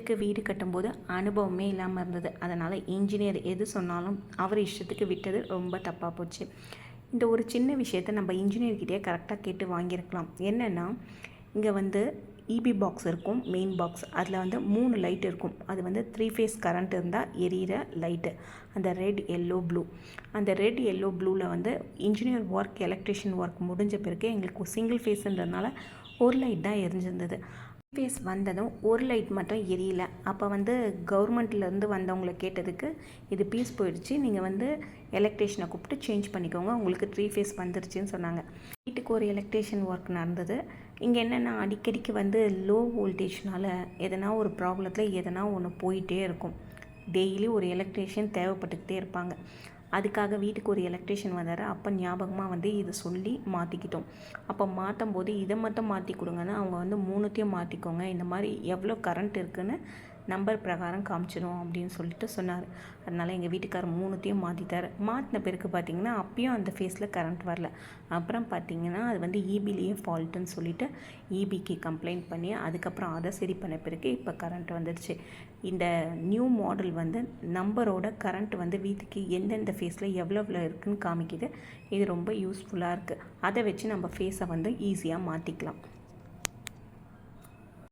எங்களுக்கு வீடு கட்டும்போது அனுபவமே இல்லாமல் இருந்தது. அதனால் இன்ஜினியர் எது சொன்னாலும் அவர் இஷ்டத்துக்கு விட்டது ரொம்ப தப்பாக போச்சு. இந்த ஒரு சின்ன விஷயத்தை நம்ம இன்ஜினியர்கிட்டே கரெக்டாக கேட்டு வாங்கியிருக்கலாம். என்னென்னா, இங்கே வந்து இபி பாக்ஸ் இருக்கும், மெயின் பாக்ஸ். அதில் வந்து 3 லைட் இருக்கும். அது வந்து 3 ஃபேஸ் கரண்ட் இருந்தால் எரியிற லைட்டு. அந்த ரெட், எல்லோ, ப்ளூ. அந்த ரெட், எல்லோ, ப்ளூவில் வந்து இன்ஜினியர் ஒர்க், எலக்ட்ரிஷியன் ஒர்க் முடிஞ்ச பிறகு எங்களுக்கு சிங்கிள் ஃபேஸுன்றதுனால ஒரு லைட் தான் எரிஞ்சிருந்தது. ஃபேஸ் வந்ததும் ஒரு லைட் மட்டும் எரியல. அப்போ வந்து கவர்மெண்ட்லேருந்து வந்தவங்கள கேட்டதுக்கு, இது பீஸ் போயிடுச்சு, நீங்கள் வந்து எலக்ட்ரிஷியனை கூப்பிட்டு சேஞ்ச் பண்ணிக்கோங்க, உங்களுக்கு 3 ஃபேஸ் வந்துருச்சுன்னு சொன்னாங்க. வீட்டுக்கு ஒரு எலக்ட்ரிஷியன் ஒர்க் நடந்தது. இங்கே என்னென்னா, அடிக்கடிக்கு வந்து லோ வோல்டேஜ்னால் எதனா ஒரு ப்ராப்ளத்தில் எதனா ஒன்று போயிட்டே இருக்கும். டெய்லி ஒரு எலக்ட்ரிஷியன் தேவைப்பட்டுக்கிட்டே இருப்பாங்க. அதுக்காக வீட்டுக்கு ஒரு எலக்ட்ரிஷியன் வந்தார். அப்போ ஞாபகமாக வந்து இதை சொல்லி மாற்றிக்கிட்டோம். அப்போ மாற்றும் போது இதை மட்டும் மாற்றி கொடுங்கன்னா, அவங்க வந்து 3த்தையும் மாற்றிக்கோங்க, இந்த மாதிரி எவ்வளோ கரண்ட் இருக்குதுன்னு நம்பர் பிரகாரம் காமிச்சிடும் அப்படின்னு சொல்லிட்டு சொன்னார். அதனால் எங்கள் வீட்டுக்காரர் 3த்தையும் மாற்றிட்டார். மாற்றின பிறகு பார்த்திங்கன்னா அப்பயும் அந்த ஃபேஸில் கரண்ட் வரல. அப்புறம் பார்த்திங்கன்னா அது வந்து இபிலேயே ஃபால்ட்டுன்னு சொல்லிவிட்டு இபிக்கு கம்ப்ளைண்ட் பண்ணி அதுக்கப்புறம் அதை சரி பண்ண பிறகு இப்போ கரண்ட் வந்துடுச்சு. இந்த நியூ மாடல் வந்து நம்பரோட கரண்ட் வந்து வீட்டுக்கு எந்தெந்த ஃபேஸில் எவ்வளோ இருக்குதுன்னு காமிக்குது. இது ரொம்ப யூஸ்ஃபுல்லாக இருக்குது. அதை வச்சு நம்ம ஃபேஸை வந்து ஈஸியாக மாற்றிக்கலாம்.